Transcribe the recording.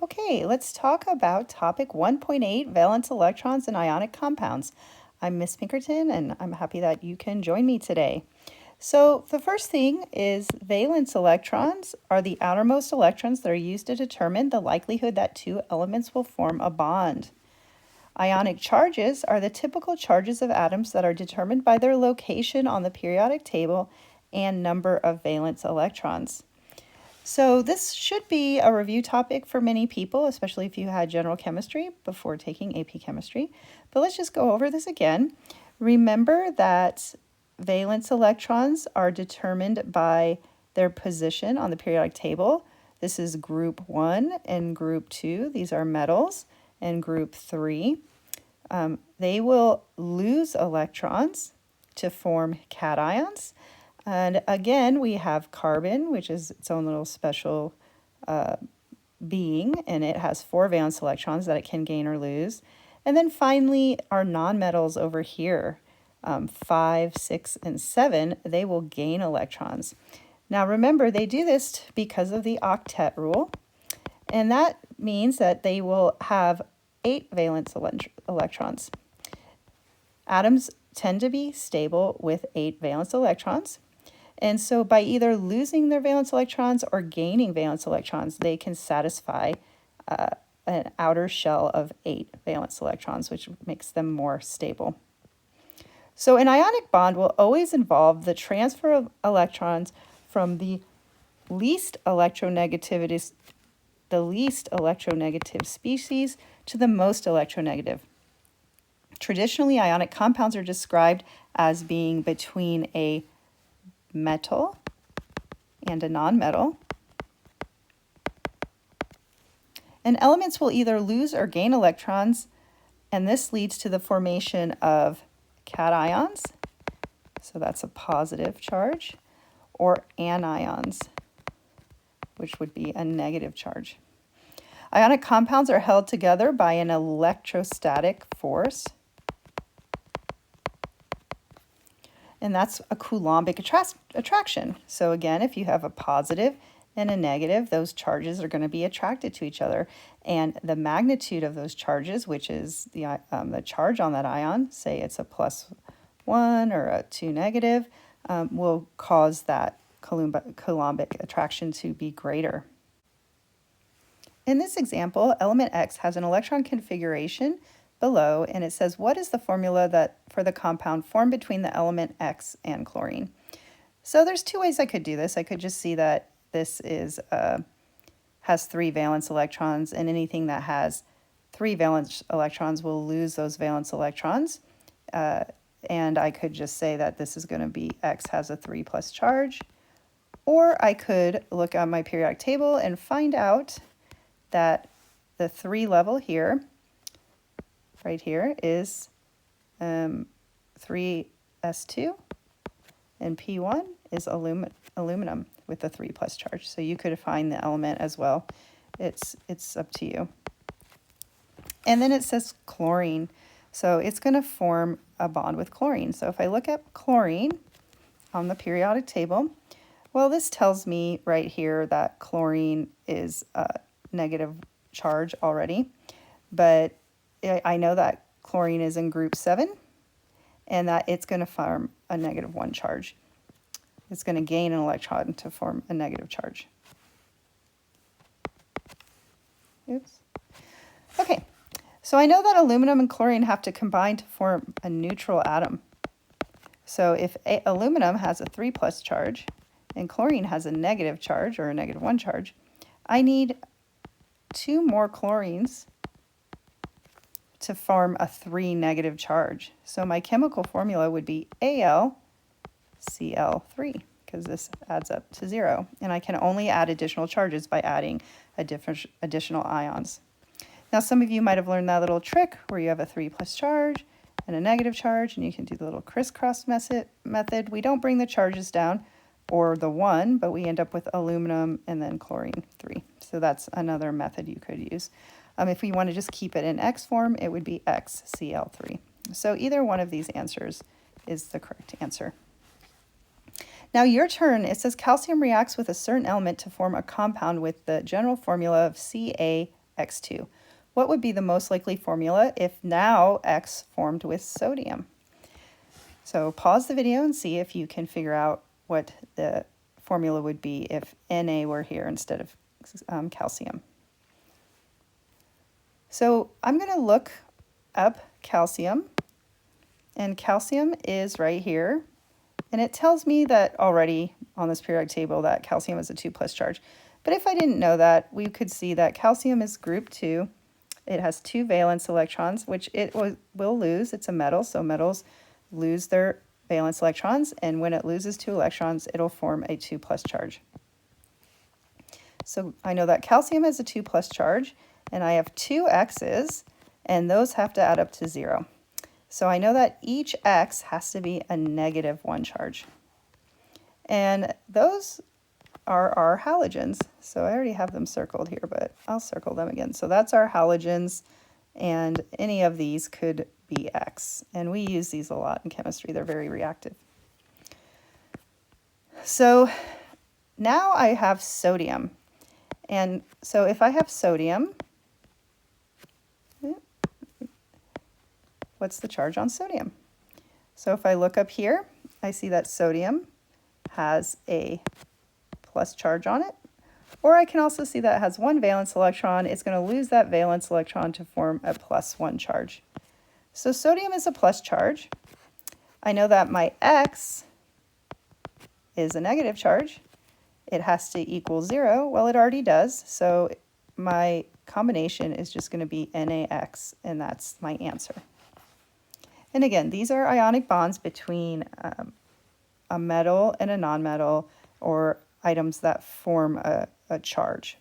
Okay, let's talk about topic 1.8, valence electrons and ionic compounds. I'm Miss Pinkerton, and I'm happy that you can join me today. So the first thing is valence electrons are the outermost electrons that are used to determine the likelihood that two elements will form a bond. Ionic charges are the typical charges of atoms that are determined by their location on the periodic table and number of valence electrons. So this should be a review topic for many people, especially if you had general chemistry before taking AP chemistry. But let's just go over this again. Remember that valence electrons are determined by their position on the periodic table. This is group 1 and group 2. These are metals. And group 3. They will lose electrons to form cations. And again, we have carbon, which is its own little special being, and it has 4 valence electrons that it can gain or lose. And then finally, our nonmetals over here, 5, 6, and 7, they will gain electrons. Now remember, they do this because of the octet rule, and that means that they will have 8 valence electrons. Atoms tend to be stable with 8 valence electrons. And so by either losing their valence electrons or gaining valence electrons, they can satisfy an outer shell of 8 valence electrons, which makes them more stable. So an ionic bond will always involve the transfer of electrons from the least electronegative species to the most electronegative. Traditionally, ionic compounds are described as being between a metal and a nonmetal. And elements will either lose or gain electrons, and this leads to the formation of cations, so that's a positive charge, or anions, which would be a negative charge. Ionic compounds are held together by an electrostatic force, and that's a Coulombic attraction. So again, if you have a positive and a negative, those charges are going to be attracted to each other. And the magnitude of those charges, which is the charge on that ion, say it's a +1 or a 2 negative, will cause that Coulombic attraction to be greater. In this example, element X has an electron configuration below, and it says, what is the formula for the compound formed between the element X and chlorine? So there's 2 ways I could do this. I could just see that this has 3 valence electrons, and anything that has 3 valence electrons will lose those valence electrons. And I could just say that this is going to be X has a 3+ charge. Or I could look on my periodic table and find out that the 3 level here, right here, is 3s2, and P1 is aluminum with a 3+ charge. So you could find the element as well. It's up to you. And then it says chlorine. So it's going to form a bond with chlorine. So if I look at chlorine on the periodic table, well, this tells me right here that chlorine is a negative charge already. But I know that chlorine is in group 7 and that it's going to form a -1 charge. It's going to gain an electron to form a negative charge. Oops. Okay, so I know that aluminum and chlorine have to combine to form a neutral atom. So if aluminum has a 3+ charge and chlorine has a negative charge or a -1 charge, I need 2 more chlorines to form a 3 negative charge. So my chemical formula would be AlCl3, because this adds up to 0. And I can only add additional charges by adding additional ions. Now some of you might have learned that little trick where you have a 3+ charge and a negative charge, and you can do the little crisscross method. We don't bring the charges down, or the 1, but we end up with aluminum and then chlorine 3. So that's another method you could use. If we want to just keep it in X form, it would be XCl3. So either one of these answers is the correct answer. Now your turn. It says calcium reacts with a certain element to form a compound with the general formula of Ca X2. What would be the most likely formula if now X formed with sodium? So pause the video and see if you can figure out what the formula would be if Na were here instead of calcium. So I'm going to look up calcium, and calcium is right here, and it tells me that already on this periodic table that calcium is a 2+ charge. But if I didn't know that, we could see that calcium is group 2. It has 2 valence electrons, which it will lose. It's a metal, so metals lose their valence electrons, and when it loses 2 electrons, it'll form a 2+ charge. So I know that calcium has a 2+ charge, and I have 2 X's, and those have to add up to 0. So I know that each X has to be a -1 charge. And those are our halogens. So I already have them circled here, but I'll circle them again. So that's our halogens, and any of these could be X. And we use these a lot in chemistry. They're very reactive. So now I have sodium. And so if I have sodium, what's the charge on sodium? So if I look up here, I see that sodium has a plus charge on it. Or I can also see that it has 1 valence electron. It's going to lose that valence electron to form a +1 charge. So sodium is a plus charge. I know that my X is a negative charge. It has to equal 0. Well, it already does. So my combination is just going to be NaX, and that's my answer. And again, these are ionic bonds between a metal and a nonmetal, or items that form a charge.